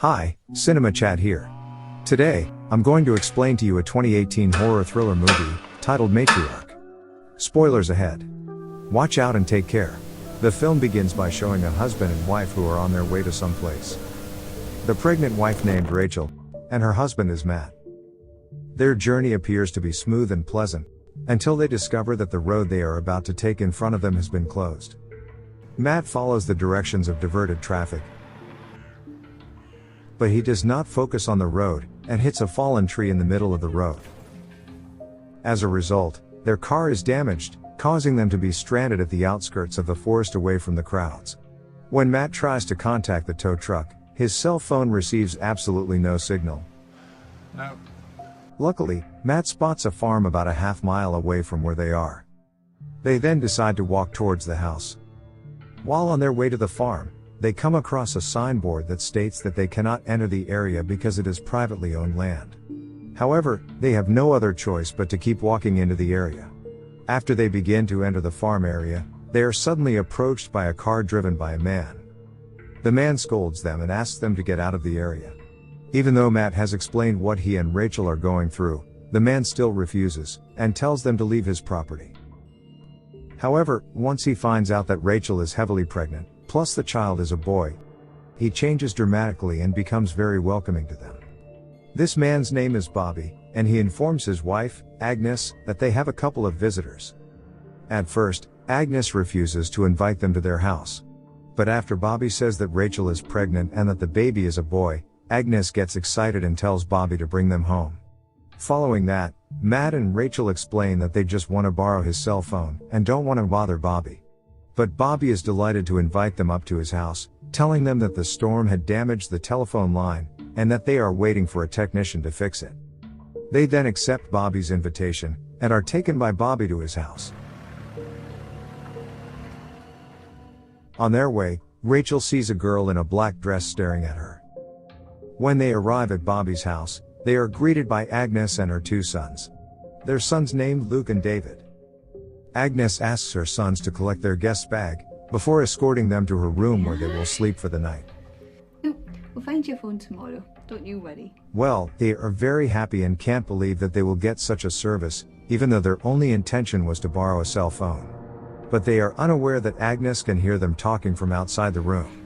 Hi, Cinema Chat here. Today, I'm going to explain to you a 2018 horror thriller movie, titled Matriarch. Spoilers ahead. Watch out and take care. The film begins by showing a husband and wife who are on their way to some place. The pregnant wife named Rachel, and her husband is Matt. Their journey appears to be smooth and pleasant, until they discover that the road they are about to take in front of them has been closed. Matt follows the directions of diverted traffic, but he does not focus on the road, and hits a fallen tree in the middle of the road. As a result, their car is damaged, causing them to be stranded at the outskirts of the forest away from the crowds. When Matt tries to contact the tow truck, his cell phone receives absolutely no signal. No. Luckily, Matt spots a farm about a half-mile away from where they are. They then decide to walk towards the house. While on their way to the farm, they come across a signboard that states that they cannot enter the area because it is privately owned land. However, they have no other choice but to keep walking into the area. After they begin to enter the farm area, they are suddenly approached by a car driven by a man. The man scolds them and asks them to get out of the area. Even though Matt has explained what he and Rachel are going through, the man still refuses, and tells them to leave his property. However, once he finds out that Rachel is heavily pregnant, plus the child is a boy, he changes dramatically and becomes very welcoming to them. This man's name is Bobby, and he informs his wife, Agnes, that they have a couple of visitors. At first, Agnes refuses to invite them to their house. But after Bobby says that Rachel is pregnant and that the baby is a boy, Agnes gets excited and tells Bobby to bring them home. Following that, Matt and Rachel explain that they just want to borrow his cell phone and don't want to bother Bobby. But Bobby is delighted to invite them up to his house, telling them that the storm had damaged the telephone line, and that they are waiting for a technician to fix it. They then accept Bobby's invitation, and are taken by Bobby to his house. On their way, Rachel sees a girl in a black dress staring at her. When they arrive at Bobby's house, they are greeted by Agnes and her two sons. Their sons named Luke and David. Agnes asks her sons to collect their guest bag, before escorting them to her room where they will sleep for the night. We'll find your phone tomorrow, don't you worry. Well, they are very happy and can't believe that they will get such a service, even though their only intention was to borrow a cell phone. But they are unaware that Agnes can hear them talking from outside the room.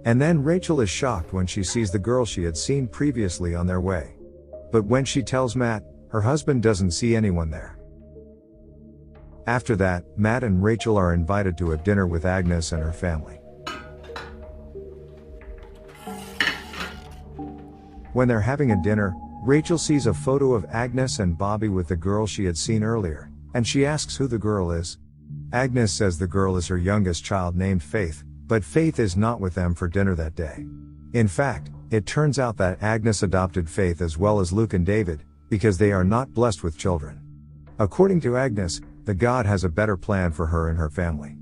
And then Rachel is shocked when she sees the girl she had seen previously on their way. But when she tells Matt, her husband doesn't see anyone there. After that, Matt and Rachel are invited to a dinner with Agnes and her family. When they're having a dinner, Rachel sees a photo of Agnes and Bobby with the girl she had seen earlier, and she asks who the girl is. Agnes says the girl is her youngest child named Faith, but Faith is not with them for dinner that day. In fact, it turns out that Agnes adopted Faith as well as Luke and David, because they are not blessed with children. According to Agnes, the God has a better plan for her and her family.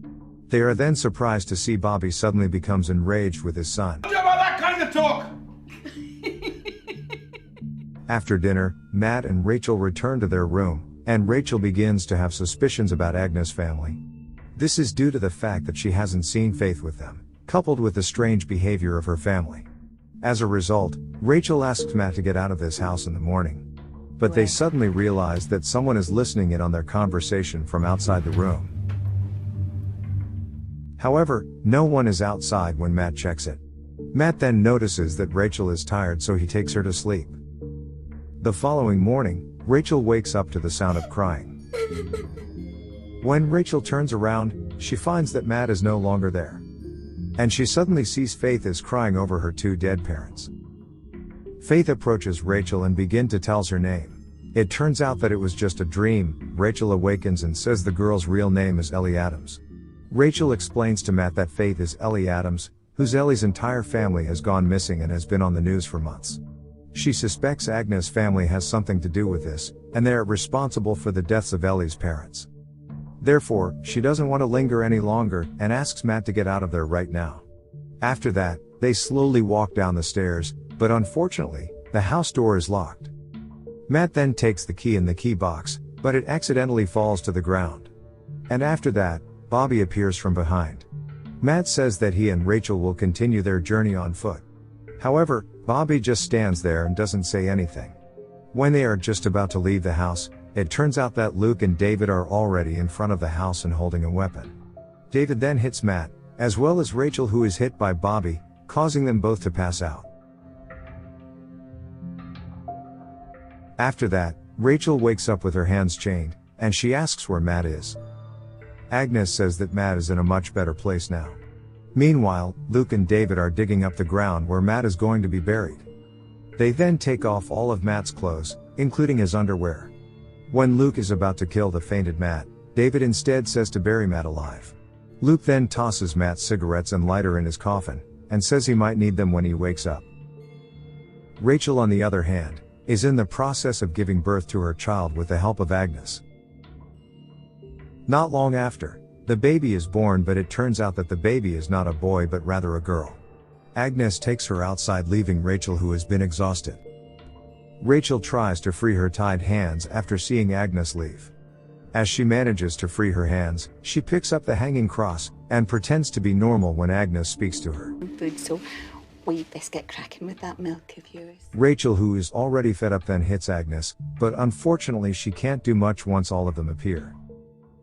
They are then surprised to see Bobby suddenly becomes enraged with his son. Don't you about that kind of talk! After dinner, Matt and Rachel return to their room, and Rachel begins to have suspicions about Agnes' family. This is due to the fact that she hasn't seen Faith with them, coupled with the strange behavior of her family. As a result, Rachel asks Matt to get out of this house in the morning. But they suddenly realize that someone is listening in on their conversation from outside the room. However, no one is outside when Matt checks it. Matt then notices that Rachel is tired, so he takes her to sleep. The following morning, Rachel wakes up to the sound of crying. When Rachel turns around, she finds that Matt is no longer there. And she suddenly sees Faith is crying over her two dead parents. Faith approaches Rachel and begins to tell her name. It turns out that it was just a dream. Rachel awakens and says the girl's real name is Ellie Adams. Rachel explains to Matt that Faith is Ellie Adams, whose Ellie's entire family has gone missing and has been on the news for months. She suspects Agnes' family has something to do with this, and they are responsible for the deaths of Ellie's parents. Therefore, she doesn't want to linger any longer, and asks Matt to get out of there right now. After that, they slowly walk down the stairs, but unfortunately, the house door is locked. Matt then takes the key in the key box, but it accidentally falls to the ground. And after that, Bobby appears from behind. Matt says that he and Rachel will continue their journey on foot. However, Bobby just stands there and doesn't say anything. When they are just about to leave the house, it turns out that Luke and David are already in front of the house and holding a weapon. David then hits Matt, as well as Rachel, who is hit by Bobby, causing them both to pass out. After that, Rachel wakes up with her hands chained, and she asks where Matt is. Agnes says that Matt is in a much better place now. Meanwhile, Luke and David are digging up the ground where Matt is going to be buried. They then take off all of Matt's clothes, including his underwear. When Luke is about to kill the fainted Matt, David instead says to bury Matt alive. Luke then tosses Matt cigarettes and lighter in his coffin, and says he might need them when he wakes up. Rachel, on the other hand, is in the process of giving birth to her child with the help of Agnes. Not long after, the baby is born, but it turns out that the baby is not a boy but rather a girl. Agnes takes her outside, leaving Rachel, who has been exhausted. Rachel tries to free her tied hands after seeing Agnes leave. As she manages to free her hands, she picks up the hanging cross, and pretends to be normal when Agnes speaks to her. Food, so we best get cracking with that milk of yours. Rachel, who is already fed up, then hits Agnes, but unfortunately she can't do much once all of them appear.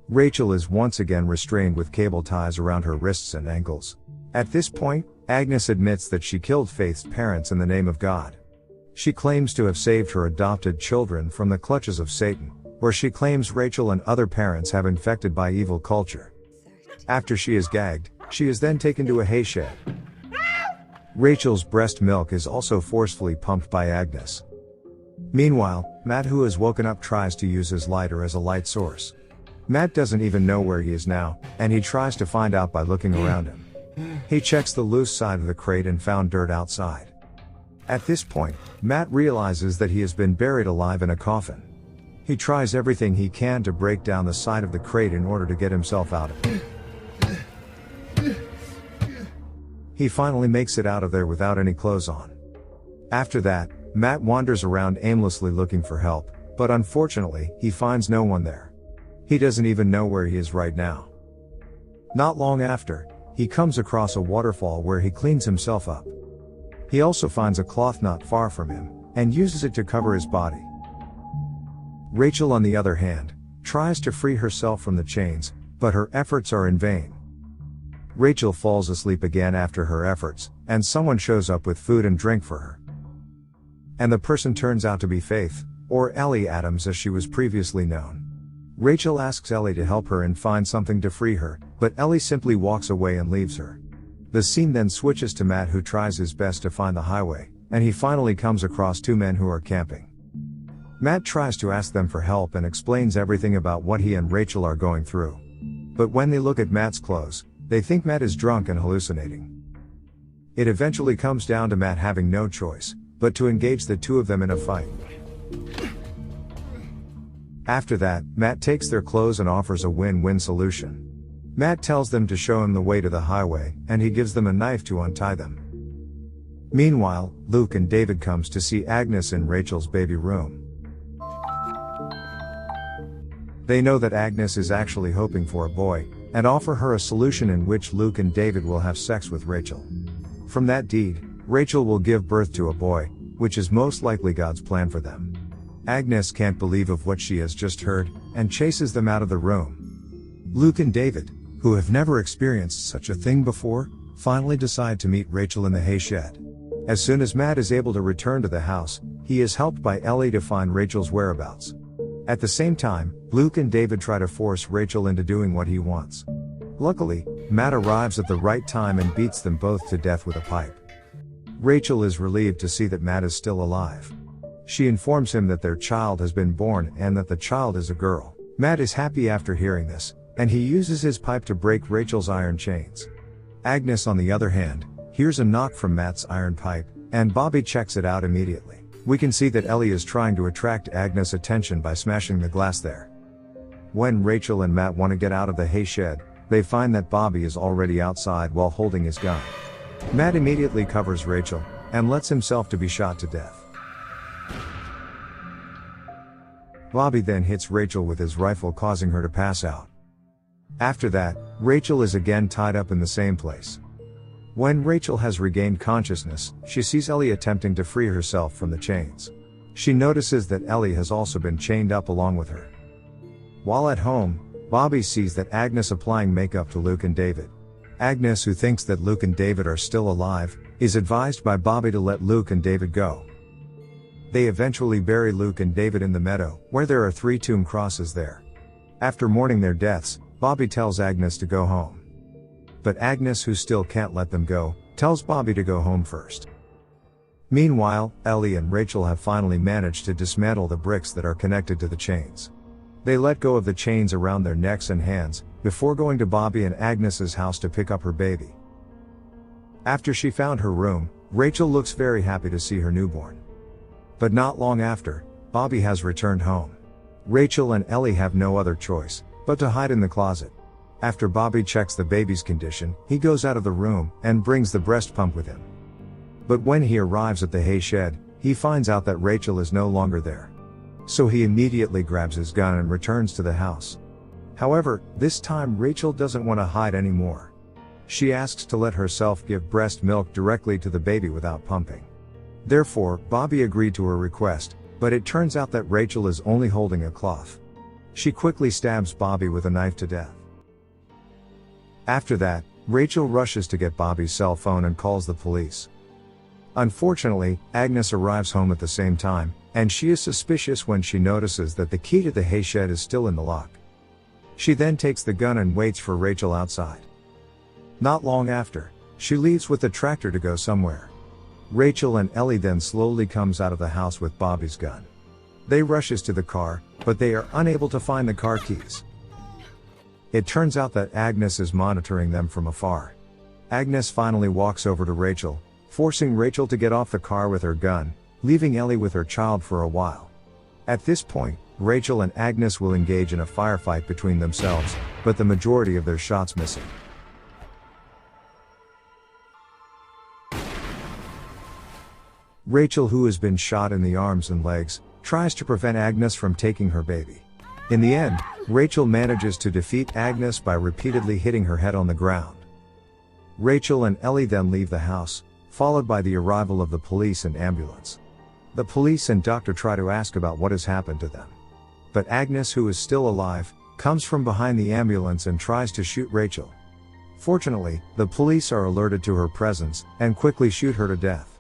Rachel is once again restrained with cable ties around her wrists and ankles. At this point, Agnes admits that she killed Faith's parents in the name of God. She claims to have saved her adopted children from the clutches of Satan, where she claims Rachel and other parents have infected by evil culture. After she is gagged, she is then taken to a hay shed. Rachel's breast milk is also forcefully pumped by Agnes. Meanwhile, Matt, who has woken up, tries to use his lighter as a light source. Matt doesn't even know where he is now, and he tries to find out by looking around him. He checks the loose side of the crate and found dirt outside. At this point, Matt realizes that he has been buried alive in a coffin. He tries everything he can to break down the side of the crate in order to get himself out of it. He finally makes it out of there without any clothes on. After that, Matt wanders around aimlessly looking for help, but unfortunately, he finds no one there. He doesn't even know where he is right now. Not long after, he comes across a waterfall where he cleans himself up. He also finds a cloth not far from him, and uses it to cover his body. Rachel, on the other hand, tries to free herself from the chains, but her efforts are in vain. Rachel falls asleep again after her efforts, and someone shows up with food and drink for her. And the person turns out to be Faith, or Ellie Adams as she was previously known. Rachel asks Ellie to help her and find something to free her, but Ellie simply walks away and leaves her. The scene then switches to Matt, who tries his best to find the highway, and he finally comes across two men who are camping. Matt tries to ask them for help and explains everything about what he and Rachel are going through. But when they look at Matt's clothes, they think Matt is drunk and hallucinating. It eventually comes down to Matt having no choice, but to engage the two of them in a fight. After that, Matt takes their clothes and offers a win-win solution. Matt tells them to show him the way to the highway, and he gives them a knife to untie them. Meanwhile, Luke and David comes to see Agnes in Rachel's baby room. They know that Agnes is actually hoping for a boy, and offer her a solution in which Luke and David will have sex with Rachel. From that deed, Rachel will give birth to a boy, which is most likely God's plan for them. Agnes can't believe of what she has just heard, and chases them out of the room. Luke and David, who have never experienced such a thing before, finally decide to meet Rachel in the hay shed. As soon as Matt is able to return to the house, he is helped by Ellie to find Rachel's whereabouts. At the same time, Luke and David try to force Rachel into doing what he wants. Luckily, Matt arrives at the right time and beats them both to death with a pipe. Rachel is relieved to see that Matt is still alive. She informs him that their child has been born and that the child is a girl. Matt is happy after hearing this, and he uses his pipe to break Rachel's iron chains. Agnes, on the other hand, hears a knock from Matt's iron pipe, and Bobby checks it out immediately. We can see that Ellie is trying to attract Agnes' attention by smashing the glass there. When Rachel and Matt want to get out of the hay shed, they find that Bobby is already outside while holding his gun. Matt immediately covers Rachel, and lets himself to be shot to death. Bobby then hits Rachel with his rifle, causing her to pass out. After that, Rachel is again tied up in the same place. When Rachel has regained consciousness, she sees Ellie attempting to free herself from the chains. She notices that Ellie has also been chained up along with her. While at home, Bobby sees that Agnes applying makeup to Luke and David. Agnes, who thinks that Luke and David are still alive, is advised by Bobby to let Luke and David go. They eventually bury Luke and David in the meadow, where there are 3 tomb crosses there. After mourning their deaths, Bobby tells Agnes to go home. But Agnes, who still can't let them go, tells Bobby to go home first. Meanwhile, Ellie and Rachel have finally managed to dismantle the bricks that are connected to the chains. They let go of the chains around their necks and hands, before going to Bobby and Agnes's house to pick up her baby. After she found her room, Rachel looks very happy to see her newborn. But not long after, Bobby has returned home. Rachel and Ellie have no other choice but to hide in the closet. After Bobby checks the baby's condition, he goes out of the room and brings the breast pump with him. But when he arrives at the hay shed, he finds out that Rachel is no longer there. So he immediately grabs his gun and returns to the house. However, this time Rachel doesn't want to hide anymore. She asks to let herself give breast milk directly to the baby without pumping. Therefore, Bobby agreed to her request, but it turns out that Rachel is only holding a cloth. She quickly stabs Bobby with a knife to death. After that, Rachel rushes to get Bobby's cell phone and calls the police. Unfortunately, Agnes arrives home at the same time, and she is suspicious when she notices that the key to the hay shed is still in the lock. She then takes the gun and waits for Rachel outside. Not long after, she leaves with the tractor to go somewhere. Rachel and Ellie then slowly comes out of the house with Bobby's gun. They rushes to the car, but they are unable to find the car keys. It turns out that Agnes is monitoring them from afar. Agnes finally walks over to Rachel, forcing Rachel to get off the car with her gun, leaving Ellie with her child for a while. At this point, Rachel and Agnes will engage in a firefight between themselves, but the majority of their shots missing. Rachel, who has been shot in the arms and legs, tries to prevent Agnes from taking her baby. In the end, Rachel manages to defeat Agnes by repeatedly hitting her head on the ground. Rachel and Ellie then leave the house, followed by the arrival of the police and ambulance. The police and doctor try to ask about what has happened to them. But Agnes, who is still alive, comes from behind the ambulance and tries to shoot Rachel. Fortunately, the police are alerted to her presence and quickly shoot her to death.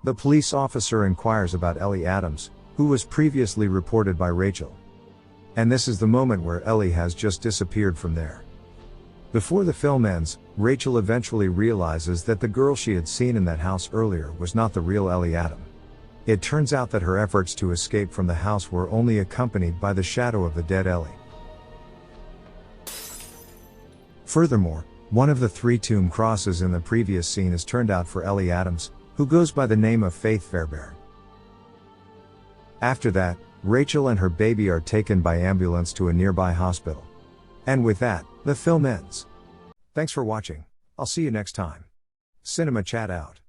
The police officer inquires about Ellie Adams, who was previously reported by Rachel. And this is the moment where Ellie has just disappeared from there. Before the film ends, Rachel eventually realizes that the girl she had seen in that house earlier was not the real Ellie Adam. It turns out that her efforts to escape from the house were only accompanied by the shadow of the dead Ellie. Furthermore, one of the 3 tomb crosses in the previous scene is turned out for Ellie Adams, who goes by the name of Faith Fairbairn. After that, Rachel and her baby are taken by ambulance to a nearby hospital. And with that, the film ends. Thanks for watching. I'll see you next time. Cinema Chat out.